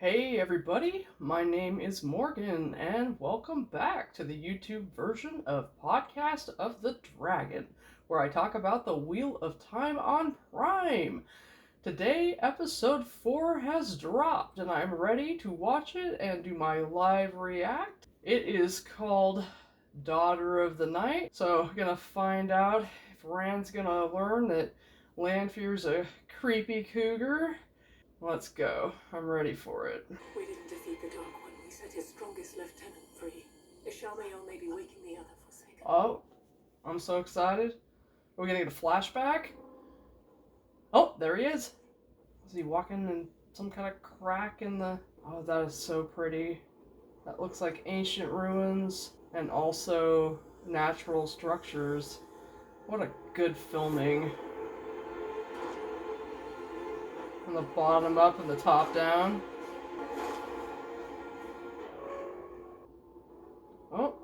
Hey everybody, my name is Morgan, and welcome back to the YouTube version of Podcast of the Dragon, where I talk about the Wheel of Time on Prime. Today, episode 4 has dropped, and I'm ready to watch it and do my live react. It is called Daughter of the Night, so I'm gonna find out if Rand's gonna learn that Lanfear's a creepy cougar. Let's go. I'm ready for it. We didn't defeat the Dark One. We set his strongest lieutenant free. Ishamael may be waking the other Forsaken. Oh, I'm so excited. Are we gonna get a flashback? Oh, there he is. Is he walking in some kind of crack in the... Oh, that is so pretty. That looks like ancient ruins and also natural structures. What a good filming. From the bottom up and the top down. Oh.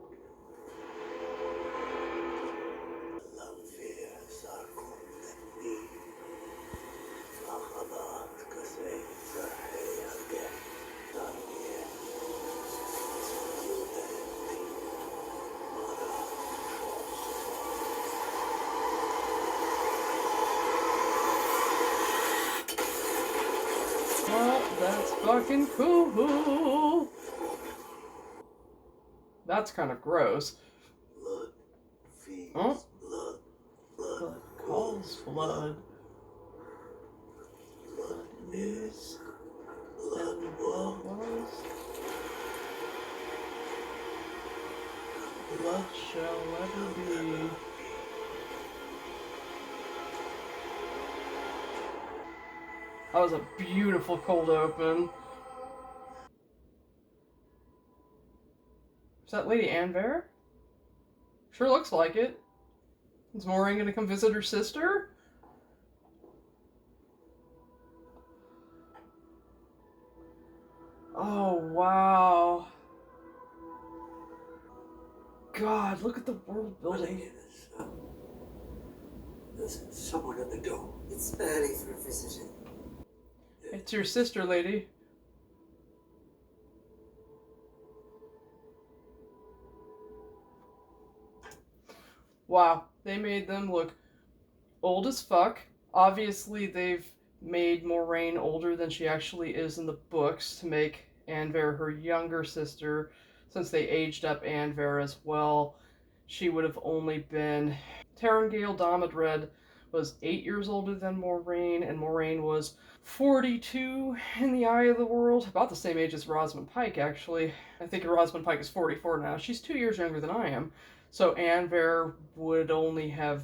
Well, that's fucking cool. That's kind of gross. Blood feeds Oh. blood. Blood calls blood. Blood is. Blood was. Blood shall ever be. That was a beautiful cold open. Is that Lady Anvare? Sure looks like it. Is Moiraine gonna come visit her sister? Oh, wow. God, look at the world building. There's someone at the door. It's early for a visitor. It's your sister, lady. Wow, they made them look old as fuck. Obviously, they've made Moiraine older than she actually is in the books to make Anvare her younger sister. Since they aged up Anvare as well, she would have only been... Tarangale Damodred was 8 years older than Moiraine, and Moiraine was 42 in the eye of the world. About the same age as Rosamund Pike, actually. I think Rosamund Pike is 44 now. She's 2 years younger than I am. So Anvare would only have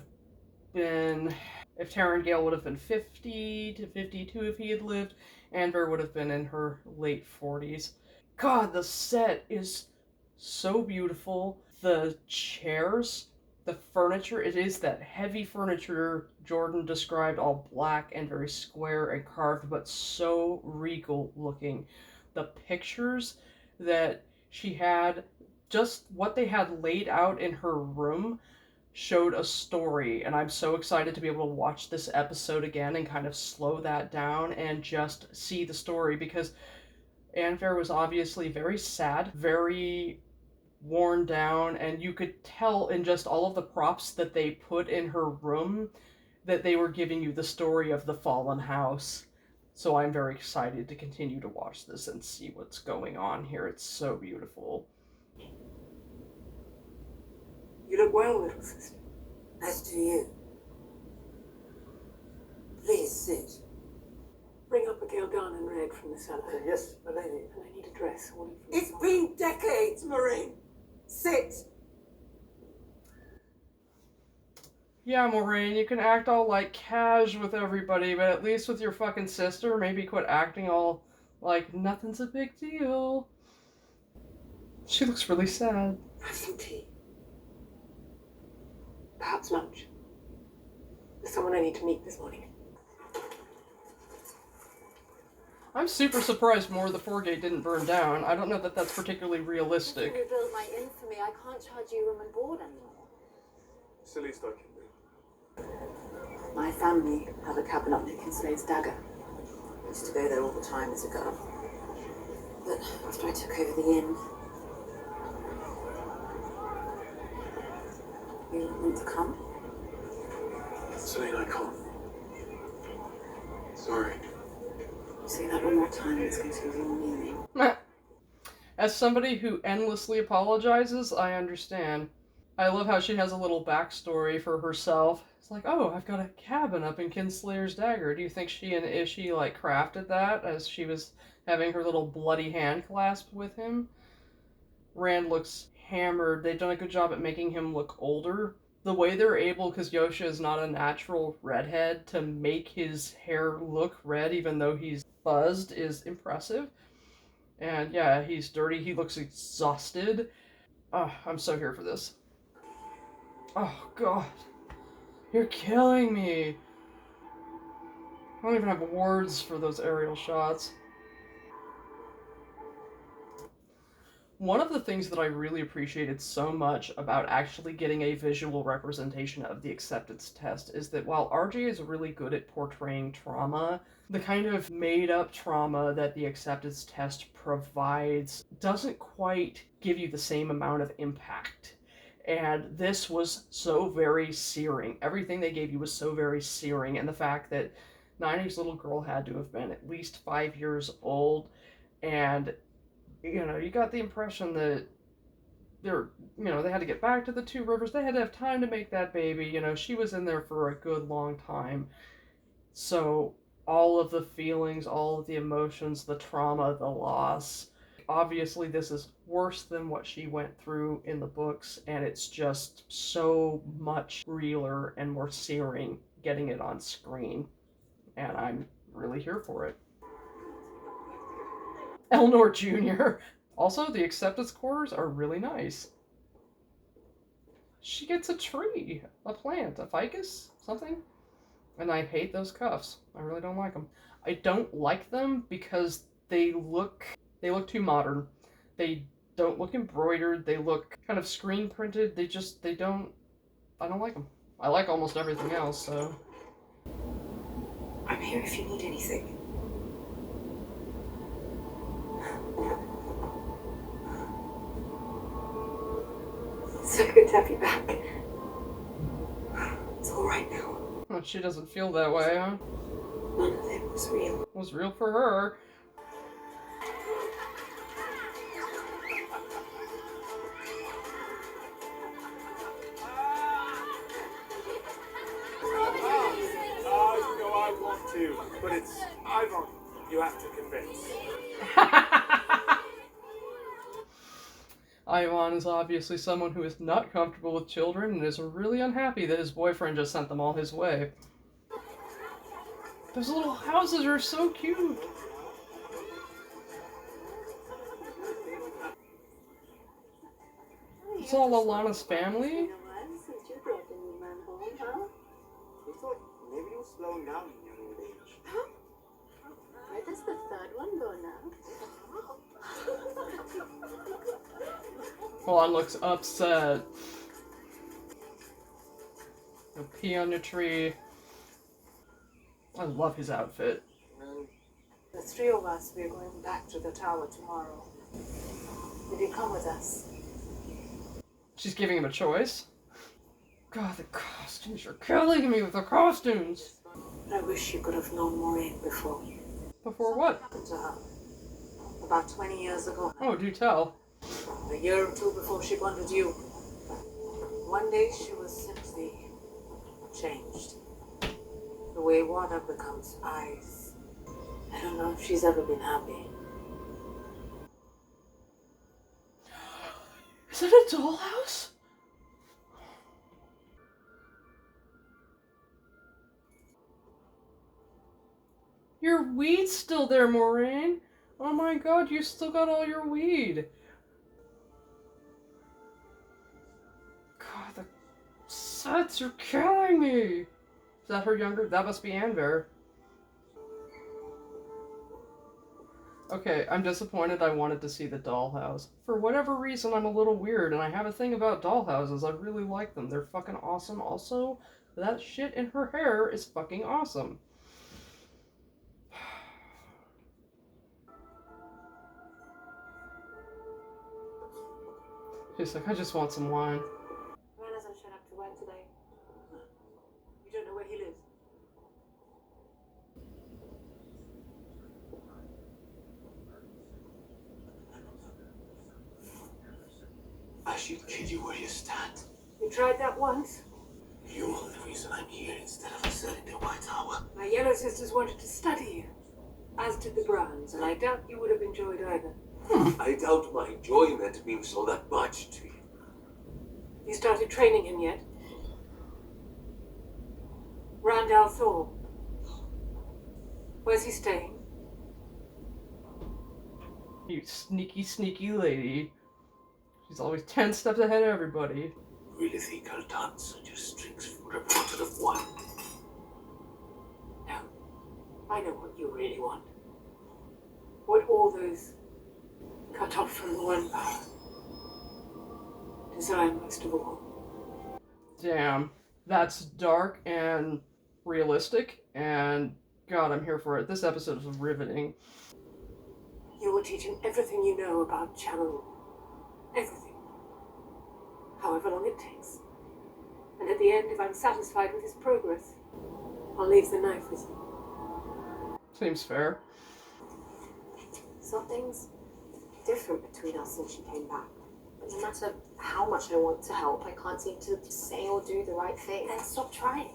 been... If Tarangale would have been 50 to 52 if he had lived, Anvare would have been in her late 40s. God, the set is so beautiful. The chairs, the furniture, it is that heavy furniture Jordan described, all black and very square and carved, but so regal looking. The pictures that she had, just what they had laid out in her room, showed a story, and I'm so excited to be able to watch this episode again and kind of slow that down and just see the story, because Anvare was obviously very sad, very worn down, and you could tell in just all of the props that they put in her room that they were giving you the story of the fallen house. So I'm very excited to continue to watch this and see what's going on here. It's so beautiful. You look well, little sister. As do you. Please sit. Bring up a Gildan and Red from the cellar. Yes, my lady. And I need a dress ordered from It's been decades, Moiraine. Sit. Yeah, Moiraine, you can act all like cash with everybody, but at least with your fucking sister, maybe quit acting all like nothing's a big deal. She looks really sad. Have some tea. Perhaps lunch. There's someone I need to meet this morning. I'm super surprised more of the Foregate didn't burn down. I don't know that that's particularly realistic. You rebuilt my infamy. I can't charge you room and board anymore. It's the least I can do. My family have a cabin up near Kinslay's Dagger. Used to go there all the time as a girl. But after I took over the inn, you didn't want to come? Celine, I can't. Sorry. Say that one more time, it's going to be real meaning. As somebody who endlessly apologizes, I understand. I love how she has a little backstory for herself. It's like, oh, I've got a cabin up in Kinslayer's dagger. Do you think she and Ishii, like, crafted that as she was having her little bloody hand clasp with him? Rand looks hammered. They've done a good job at making him look older. The way they're able, because Yosha is not a natural redhead, to make his hair look red even though he's buzzed is impressive. And yeah, he's dirty. He looks exhausted. Oh, I'm so here for this. Oh, God. You're killing me. I don't even have words for those aerial shots. One of the things that I really appreciated so much about actually getting a visual representation of the acceptance test is that while RJ is really good at portraying trauma, the kind of made-up trauma that the acceptance test provides doesn't quite give you the same amount of impact. And this was so very searing. Everything they gave you was so very searing. And the fact that Nine's little girl had to have been at least 5 years old, and you know, you got the impression that they had to get back to the Two Rivers. They had to have time to make that baby. You know, she was in there for a good long time. So all of the feelings, all of the emotions, the trauma, the loss. Obviously, this is worse than what she went through in the books, and it's just so much realer and more searing getting it on screen. And I'm really here for it. Elnor Jr. Also, the acceptance quarters are really nice. She gets a tree, a plant, a ficus, something. And I hate those cuffs. I really don't like them. I don't like them because they look too modern. They don't look embroidered. They look kind of screen printed. I don't like them. I like almost everything else, so. I'm here if you need anything. So good to have you back. It's all right now. Well, she doesn't feel that way, huh? None of it was real. It was real for her. I want to, but it's Ivan you have to convince. Ivan is obviously someone who is not comfortable with children and is really unhappy that his boyfriend just sent them all his way. Those little houses are so cute. It's all Alana's family. Since you brought the new man home, huh? We thought maybe you're slowing down in your old age. Where does the third one go now? Juan looks upset. Go pee on your tree. I love his outfit. The three of us, we're going back to the tower tomorrow. Will you come with us? She's giving him a choice. God, the costumes are killing me with the costumes. I wish you could have known Maureen before. Before what? Happened to her about 20 years ago. Oh, do tell. A year or two before she wanted you. One day she was simply changed. The way water becomes ice. I don't know if she's ever been happy. Is it a dollhouse? Your weed's still there, Maureen. Oh my god, you still got all your weed. God, the sets are killing me. Is that her younger? That must be Anver. Okay, I'm disappointed I wanted to see the dollhouse. For whatever reason, I'm a little weird, and I have a thing about dollhouses. I really like them. They're fucking awesome. Also, that shit in her hair is fucking awesome. He's like, I just want some wine. Ren hasn't shown up to work today. You don't know where he lives? I should kill you where you stand. You tried that once? You are the reason I'm here instead of asserting the White Tower. My yellow sisters wanted to study you, as did the Browns, and I doubt you would have enjoyed either. I doubt my enjoyment means all that much to you. You started training him yet? Randall Thor. Where's he staying? You sneaky, sneaky lady. She's always 10 steps ahead of everybody. Really think I'll dance on your strings for a bottle of wine? No. I know what you really want. What all those cut off from the one power desire most of all. Damn. That's dark and realistic, and God, I'm here for it. This episode was riveting. You will teach him everything you know about Channel. Everything. However long it takes. And at the end, if I'm satisfied with his progress, I'll leave the knife with you. Seems fair. Something's different between us since she came back. But no matter how much I want to help, I can't seem to say or do the right thing. Then stop trying.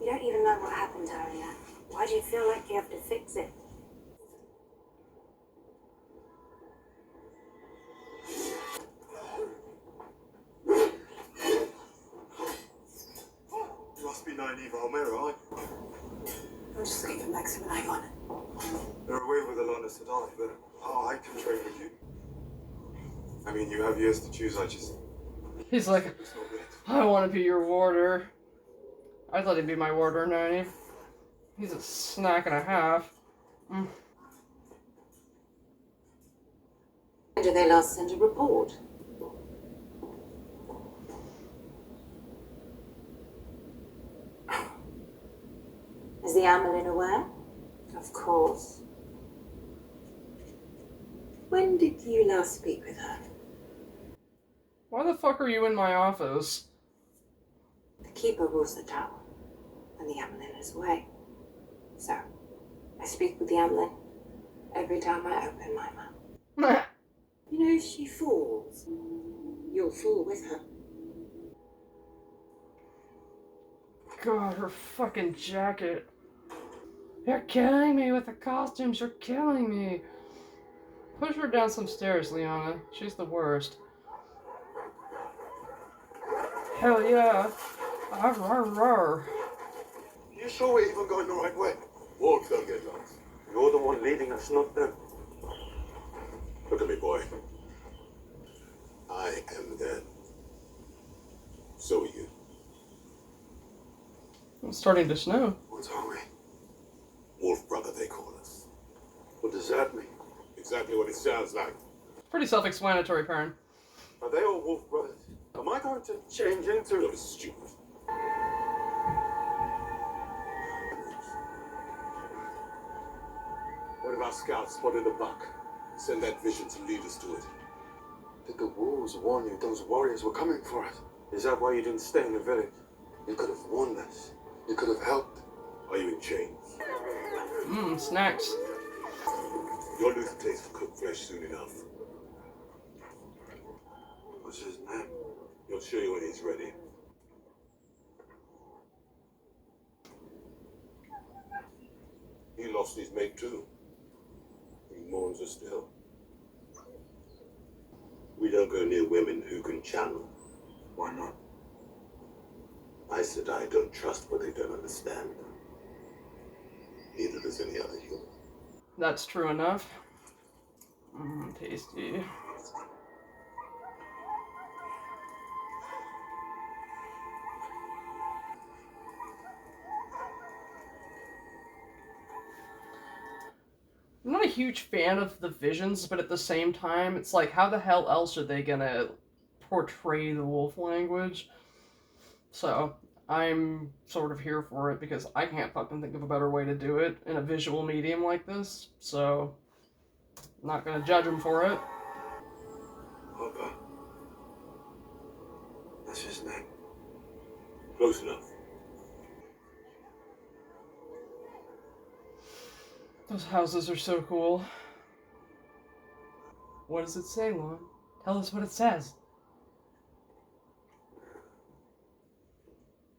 You don't even know what happened to her yet. Why do you feel like you have to fix it? You must be naive, Almira, I'm just looking for Maxim and Ivan. They're away with Alana Sadai, but I can train with you. I mean, you have years to choose, He's like, It's not it. I want to be your warder. I'd let him be my warder, Nani. He's a snack and a half. When did they last send a report? Is the Amelin aware? Of course. When did you last speak with her? Why the fuck are you in my office? The Keeper rules the tower, and the Amelin is away. So, I speak with the Amelin every time I open my mouth. You know, if she falls, you'll fall with her. God, her fucking jacket. You're killing me with the costumes, you're killing me. Push her down some stairs, Liana. She's the worst. Hell yeah. Arr, arr, arr. You sure we're even going the right way? Wolves don't get lost. You're the one leading us, not them. Look at me, boy. I am them. So are you. It's starting to snow. What are we? Wolf brother, they call us. What does that mean? Exactly what it sounds like. Pretty self-explanatory, Karen. Are they all wolf brothers? Am I going to change into... You're stupid. What if our scouts spotted a buck? Send that vision to lead us to it. Did the wolves warn you those warriors were coming for us? Is that why you didn't stay in the village? You could have warned us. You could have helped. Are you in chains? Snacks. You'll lose the taste for cooked flesh soon enough. What's his name? He'll show you when he's ready. He lost his mate too. He mourns her still. We don't go near women who can channel. Why not? I said I don't trust what they don't understand. Neither does any other human. That's true enough. Tasty. I'm not a huge fan of the visions, but at the same time, it's like, how the hell else are they gonna portray the wolf language? So, I'm sort of here for it because I can't fucking think of a better way to do it in a visual medium like this, so I'm not gonna judge them for it. Papa, That's his name. Close enough. Those houses are so cool. What does it say, Lon? Tell us what it says.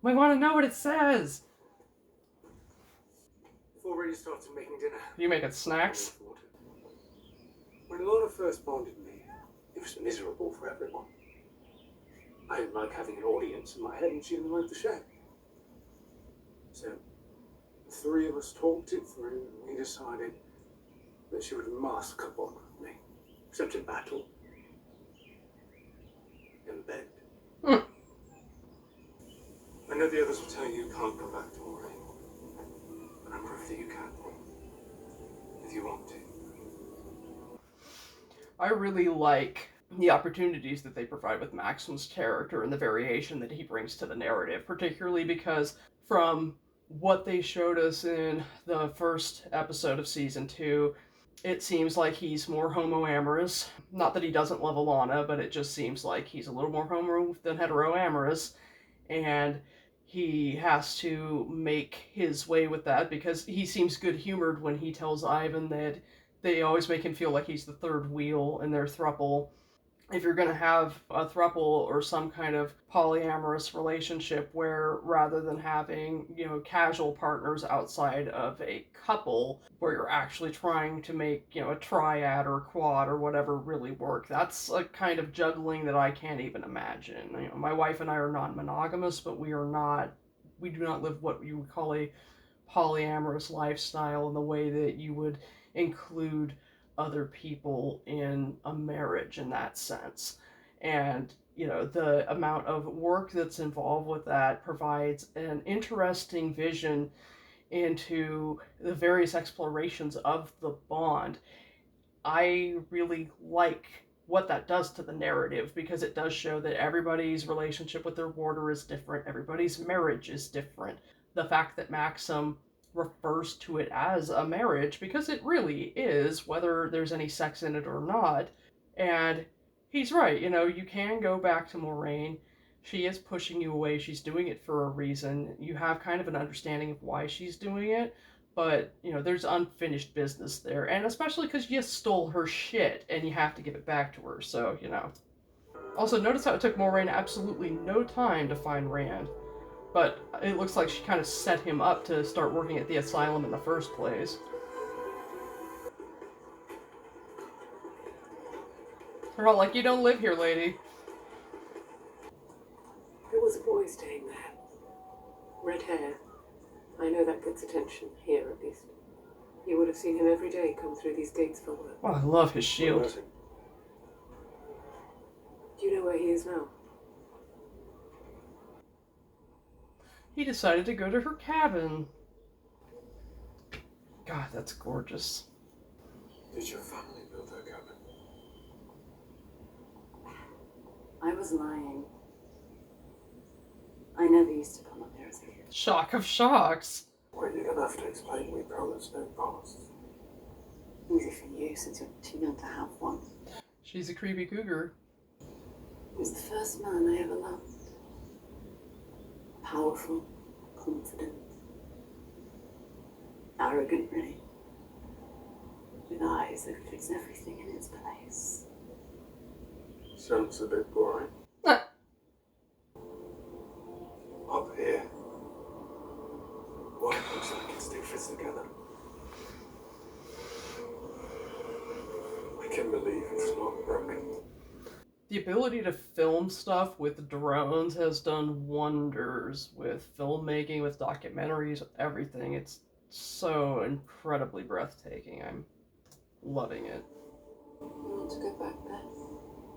We want to know what it says. We've already started making dinner. You making snacks? When Lorna first bonded me, it was miserable for everyone. I didn't like having an audience in my head, and she didn't like the show. So, the three of us talked it through, and we decided that she would mask up on me, except in battle. In bed. I know the others will tell you can't go back to Moraine, but I'm proof that you can, if you want to. I really like the opportunities that they provide with Maxim's character and the variation that he brings to the narrative, particularly because from what they showed us in the first episode of season 2, it seems like he's more homoamorous. Not that he doesn't love Alana, but it just seems like he's a little more homo than heteroamorous, and he has to make his way with that because he seems good-humored when he tells Ivan that they always make him feel like he's the third wheel in their throuple. If you're going to have a throuple or some kind of polyamorous relationship where rather than having, casual partners outside of a couple where you're actually trying to make, a triad or quad or whatever really work, that's a kind of juggling that I can't even imagine. My wife and I are non-monogamous, but we do not live what you would call a polyamorous lifestyle in the way that you would include other people in a marriage in that sense. And, the amount of work that's involved with that provides an interesting vision into the various explorations of the bond. I really like what that does to the narrative because it does show that everybody's relationship with their warder is different, everybody's marriage is different. The fact that Maxim refers to it as a marriage because it really is, whether there's any sex in it or not. And he's right, you can go back to Moraine. She is pushing you away. She's doing it for a reason. You have kind of an understanding of why she's doing it, but, there's unfinished business there. And especially because you stole her shit and you have to give it back to her, so, Also, notice how it took Moraine absolutely no time to find Rand. But it looks like she kind of set him up to start working at the asylum in the first place. They're all like, you don't live here, lady. There was a boy staying there. Red hair. I know that gets attention, here at least. You would have seen him every day come through these gates for work. Oh, I love his shield. Do you know where he is now? He decided to go to her cabin. God, that's gorgeous. Did your family build that cabin? I was lying. I never used to come up here as a kid. Shock of shocks. Well, you're gonna have to explain to me, bro. There's no past. Easy for you since you're too young to have one. She's a creepy cougar. He was the first man I ever loved. Powerful, confident, arrogant, really. With eyes that fix everything in its place. Sounds a bit boring. Up here, what looks like it still fits together. I can believe it's not broken. The ability to film stuff with drones has done wonders with filmmaking, with documentaries, with everything. It's so incredibly breathtaking. I'm loving it. You want to go back there?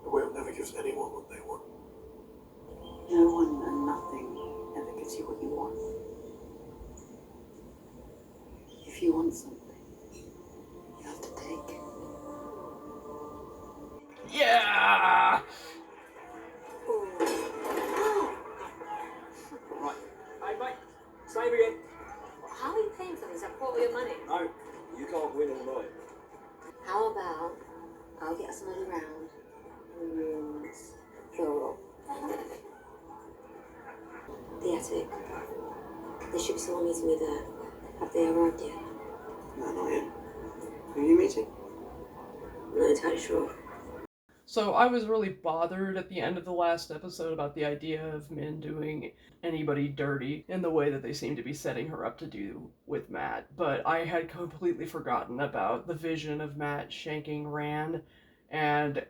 The world never gives anyone what they want. No one and nothing ever gives you what you want. If you want something, you have to take it. Yeah! Right. Hey, mate. Save again. How are you paying for this? I've brought your money. No, you can't win all night. How about I'll get us another round and plural. attic. There should be someone meeting me there. Have they arrived yet? No, not yet. Who are you meeting? I'm not entirely sure. So I was really bothered at the end of the last episode about the idea of Min doing anybody dirty in the way that they seem to be setting her up to do with Matt. But I had completely forgotten about the vision of Matt shanking Rand, and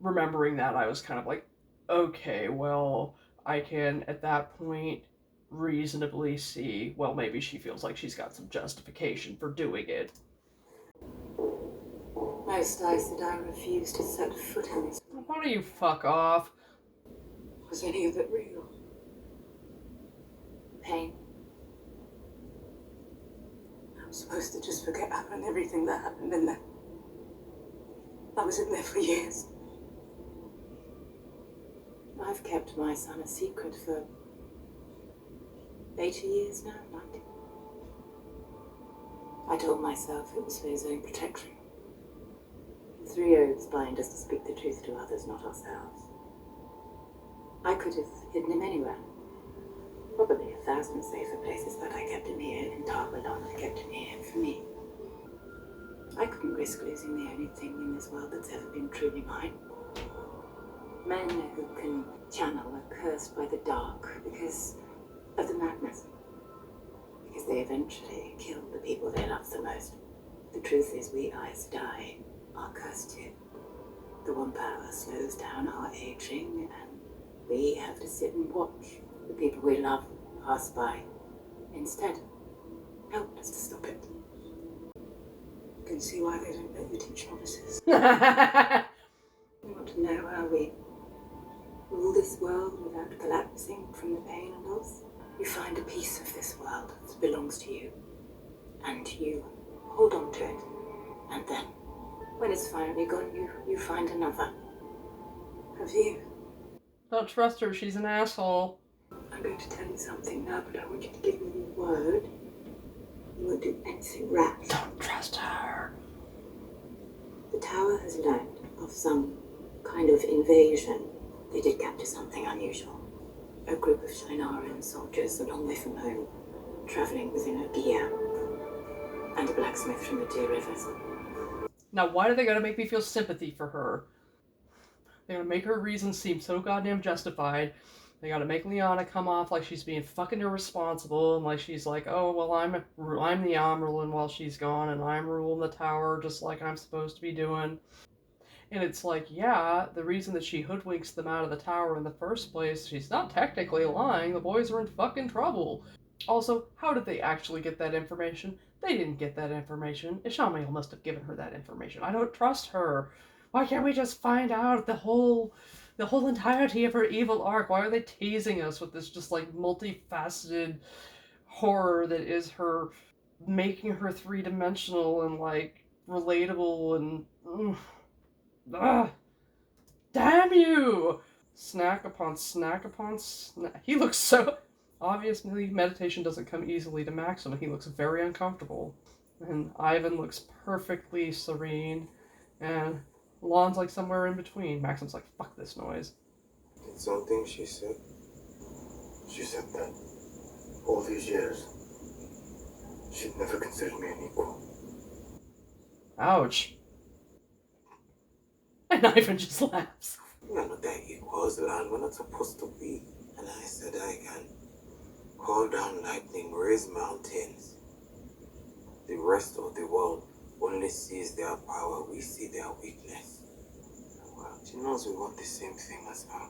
remembering that, I was kind of like, okay, well, I can at that point reasonably see, well, maybe she feels like she's got some justification for doing it. Most days that I refused to set foot in this. Why don't you fuck off? Was any of it real? Pain. I'm supposed to just forget about everything that happened in there. I was in there for years. I've kept my son a secret for 80 years now, 90. I told myself it was for his own protection. 3 oaths bind us to speak the truth to others, not ourselves. I could have hidden him anywhere. Probably 1,000 safer places, but I kept him here in Tarvalon. I kept him here for me. I couldn't risk losing the only thing in this world that's ever been truly mine. Men who can channel are cursed by the dark because of the madness. Because they eventually kill the people they love the most. The truth is, we eyes die are cursed too. The one power slows down our aging, and we have to sit and watch the people we love pass by. Instead, helpless to stop it. You can see why they don't let you teach novices. We want to know how we rule this world without collapsing from the pain and loss. You find a piece of this world that belongs to you, and you hold on to it, and then, when it's finally gone, you find another. Have you? Don't trust her, she's an asshole. I'm going to tell you something now, but I want you to give me your word. You won't do anything rash. Don't trust her. The tower has learned of some kind of invasion. They did capture something unusual. A group of Shinaran soldiers a long way from home, traveling within a gear, and a blacksmith from the Deer Rivers. Now, why do they gotta make me feel sympathy for her? They gotta make her reasons seem so goddamn justified. They gotta make Liana come off like she's being fucking irresponsible, and like she's like, oh, well, I'm the Amyrlin while she's gone, and I'm ruling the tower just like I'm supposed to be doing. And it's like, yeah, the reason that she hoodwinks them out of the tower in the first place, she's not technically lying. The boys are in fucking trouble. Also, how did they actually get that information? They didn't get that information. Ishamael must have given her that information. I don't trust her. Why can't we just find out the whole entirety of her evil arc? Why are they teasing us with this just like multifaceted horror that is her making her three-dimensional and like relatable and damn you! Snack upon snack upon snack. He looks so... Obviously, meditation doesn't come easily to Maxim, and he looks very uncomfortable. And Ivan looks perfectly serene, and Lon's like somewhere in between. Maxim's like, fuck this noise. Did something she said? She said that all these years, she'd never considered me an equal. Ouch. And Ivan just laughs. None of that equals land. We're not supposed to be. And I said I can call down lightning, raise mountains. The rest of the world only sees their power. We see their weakness. Well, she knows we want the same thing as her.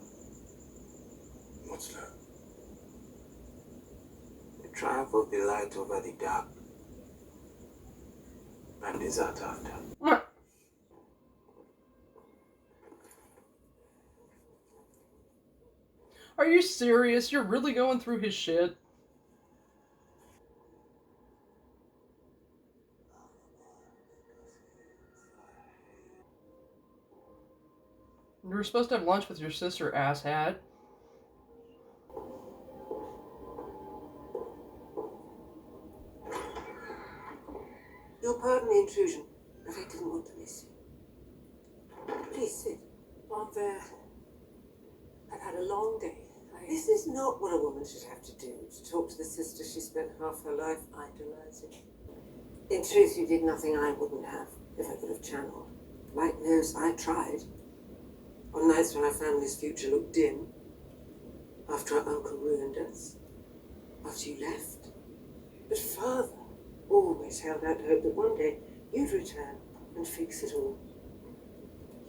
What's that? The triumph of the light over the dark. And is that after? Are you serious? You're really going through his shit? You were supposed to have lunch with your sister, asshat. You'll pardon the intrusion, but I didn't want to miss you. Please sit. On there. I've had a long day. I This is not what a woman should have to do, to talk to the sister she spent half her life idolizing. In truth, you did nothing I wouldn't have, if I could have channeled. Light knows I tried. On nights when our family's future looked dim, after our uncle ruined us, after you left. But Father always held out hope that one day you'd return and fix it all.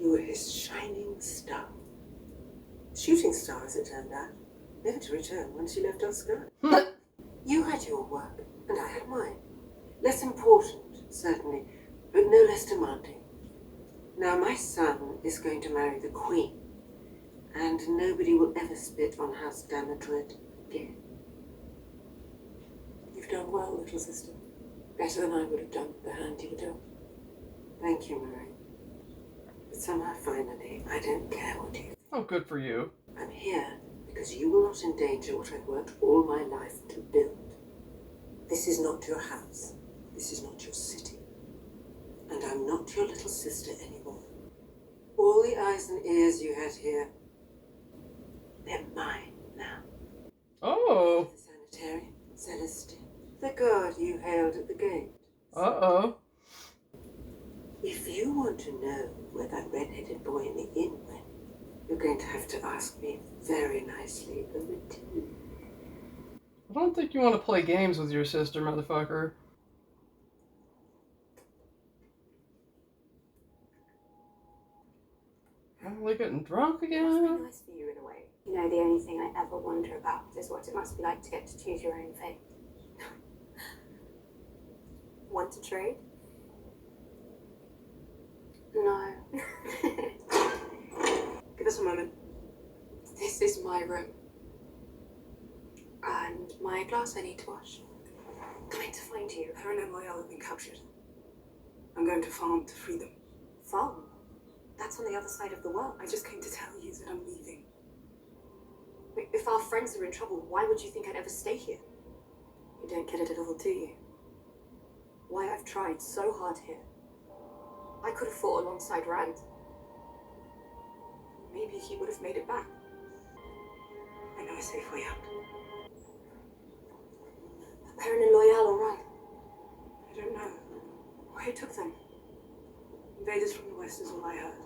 You were his shining star. Shooting star, as it turned out, never to return once you left our sky. You had your work, and I had mine. Less important, certainly, but no less demanding. Now my son is going to marry the Queen, and nobody will ever spit on House Damodred again. You've done well, little sister. Better than I would have done with the hand you were dealt. Thank you, Marie. But somehow, finally, I don't care what you. Oh, good for you. I'm here because you will not endanger what I've worked all my life to build. This is not your house. This is not your city. And I'm not your little sister anymore. All the eyes and ears you had here, they're mine now. Oh. The sanitarium, Celestine, the guard you hailed at the gate. Uh-oh. If you want to know where that red-headed boy in the inn went, you're going to have to ask me very nicely over tea. I don't think you want to play games with your sister, motherfucker. Am I getting drunk Must be again? nice for you in a way. You know, the only thing I ever wonder about is what it must be like to get to choose your own fate. Want to trade? No. Give us a moment. This is my room. And my glass I need to wash. Coming to find you. Heron and Loyal have been captured. I'm going to farm to free them. Farm? That's on the other side of the world. I just came to tell you that I'm leaving. Wait, if our friends are in trouble, why would you think I'd ever stay here? You don't get it at all, do you? Why I've tried so hard here. I could have fought alongside Rand. Maybe he would have made it back. I know a safe way out. Perrin and Loyal, all right. I don't know. Where took them? Invaders from the west is all I heard.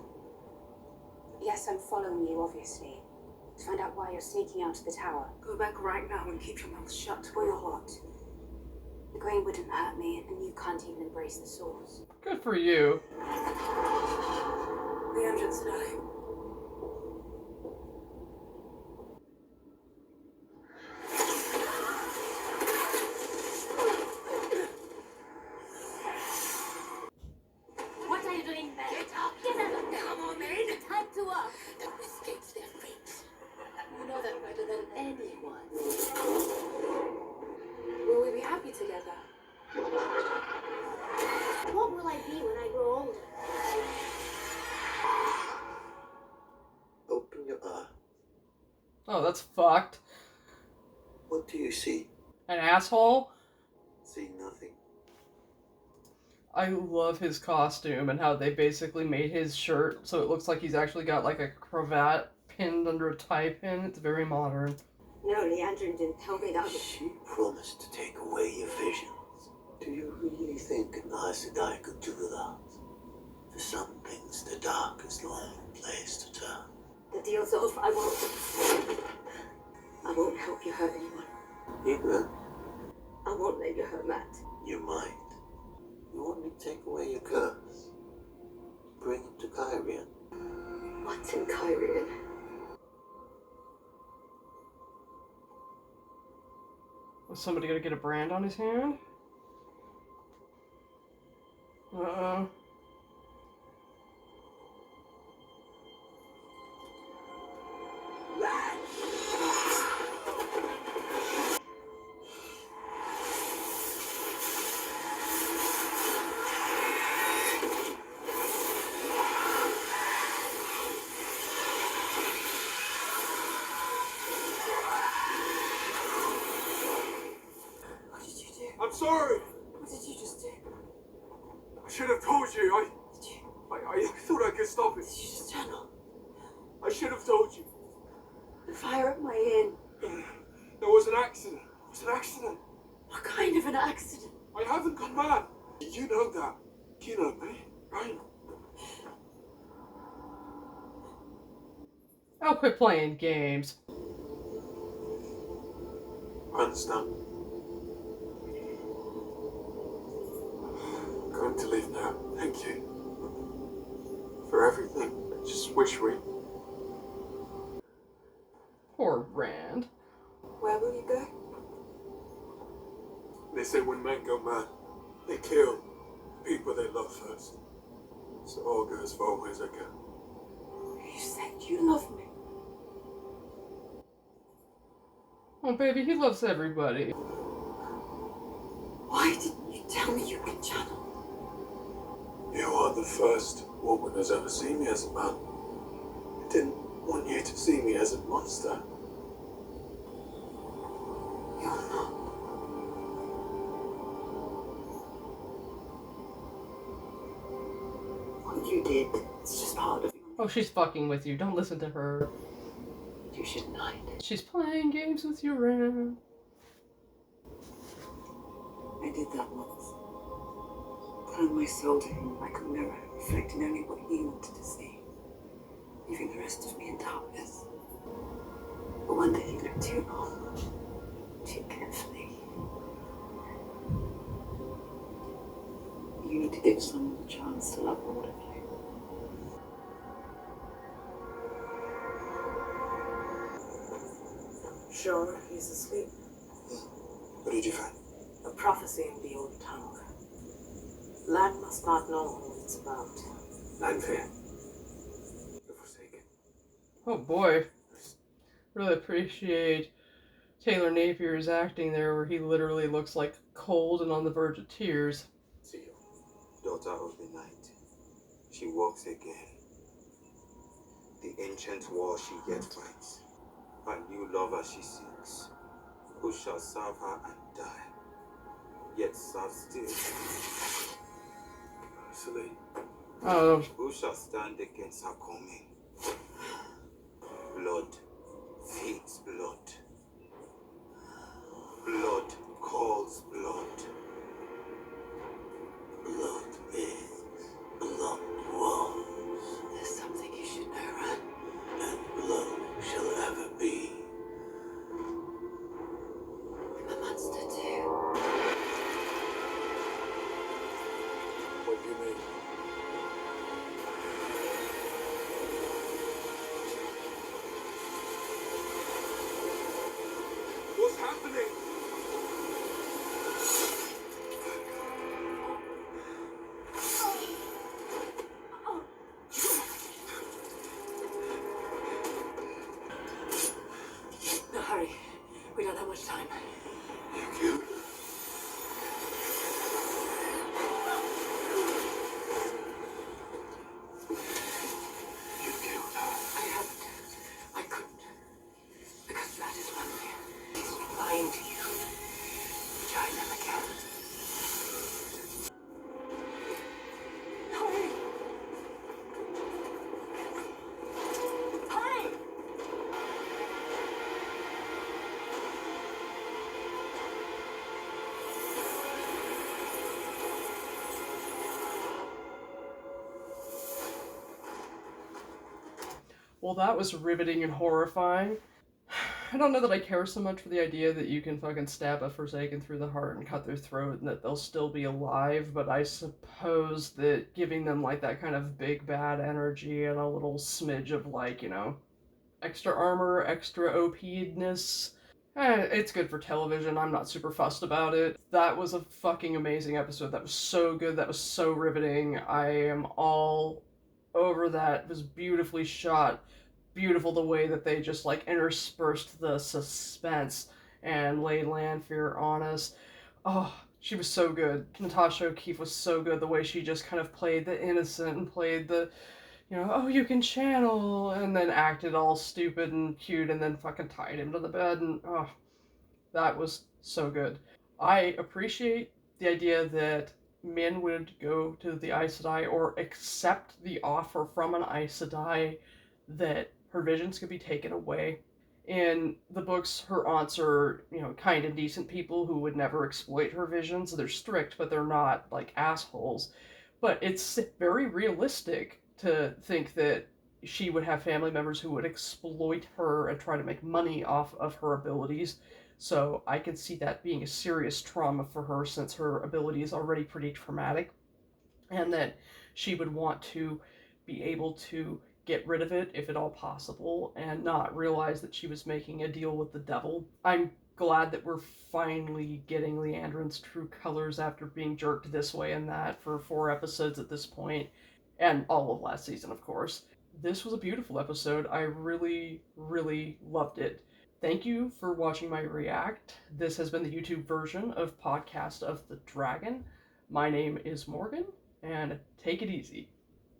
Yes, I'm following you, obviously. To find out why you're sneaking out of the tower. Go back right now and keep your mouth shut. Or you're what? The grain wouldn't hurt me, and you can't even embrace the source. Good for you. The engine's dying. What are you doing there? Get up! Get up! Come on, men! Time to work! Don't escape their fate. You know that better than anyone. Will we be happy together? What will I be when I grow older? Open your eye. Oh, that's fucked. What do you see? An asshole? See nothing. I love his costume and how they basically made his shirt so it looks like he's actually got like a cravat pinned under a tie pin. It's very modern. No, Leandrin didn't tell me that. She promised to take away your visions. Do you really think an Aes Sedai could do that? For some things, the dark is the only place to turn. The deal's off. I won't help you hurt anyone. You will. I won't let you hurt Matt. You might. You want me to take away your curse? Bring him to Kyrian. What's in Kyrian? Was somebody gonna get a brand on his hand? Uh-oh. What did you do? I'm sorry! What did you just do? I should have told you. Did you? I thought I could stop it. Did you just channel? I should have told you. The fire at my inn. It was an accident. It was an accident. What kind of an accident? I haven't gone mad. You know that. You know me, right? I'll quit playing games. I understand. Going to leave now. Thank you. For everything. I just wish we... Poor Rand. Where will you go? They say when men go mad, they kill the people they love first. So all go as far away as I can. You said you love me. Oh, baby, he loves everybody. Why didn't you tell me you could channel? You are the first woman who's ever seen me as a man. I didn't want you to see me as a monster. You're not. What you did, it's just part of you. Oh, she's fucking with you. Don't listen to her. You shouldn't hide it. She's playing games with you, Rand. I did that once. Put on my soul to him like a mirror, reflecting only what he wanted to see, leaving the rest of me in darkness. But one day he looked too long, too carefully. You need to give someone a chance to love all of you. Sure, he's asleep. What did you find? A prophecy in the old tongue. Land must not know who it's about. Land fair. The Forsaken. Oh boy. Really appreciate Taylor Napier's acting there, where he literally looks like cold and on the verge of tears. See you. Daughter of the night. She walks again. The ancient war she yet fights. Her new lover she seeks. Who shall serve her and die? Yet serve still. Celine. Oh, Who shall stand against her coming? Blood feeds blood. Blood calls blood. Blood is blood was. There's something you should know, Ran. And blood shall ever be. I'm a monster too. What do you mean? What's happening? No, hurry. We don't have much time. You cute? You killed her. I haven't. I couldn't. Because that is lonely. He's lying to you. Which I never can. Hurry! Hurry! well, that was riveting and horrifying. I don't know that I care so much for the idea that you can fucking stab a Forsaken through the heart and cut their throat and that they'll still be alive, but I suppose that giving them, like, that kind of big bad energy and a little smidge of, like, you know, extra armor, extra OP-ness, it's good for television. I'm not super fussed about it. That was a fucking amazing episode. That was so good. That was so riveting. I am all over that. It was beautifully shot. Beautiful the way that they just, like, interspersed the suspense and laid Lanfear on us. Oh, she was so good. Natasha O'Keeffe was so good. The way she just kind of played the innocent and played the, you know, oh, you can channel, and then acted all stupid and cute and then fucking tied him to the bed, and oh, that was so good. I appreciate the idea that Min would go to the Aes Sedai or accept the offer from an Aes Sedai that her visions could be taken away In the books, her aunts are, kind and decent people who would never exploit her visions. They're strict, but they're not, like, assholes. But it's very realistic to think that she would have family members who would exploit her and try to make money off of her abilities. So I can see that being a serious trauma for her, since her ability is already pretty traumatic, and that she would want to be able to get rid of it if at all possible and not realize that she was making a deal with the devil. I'm glad that we're finally getting Leandrin's true colors after being jerked this way and that for 4 episodes at this point, and all of last season, of course. This was a beautiful episode. I really, really loved it. Thank you for watching my react. This has been the YouTube version of Podcast of the Dragon. My name is Morgan, and take it easy.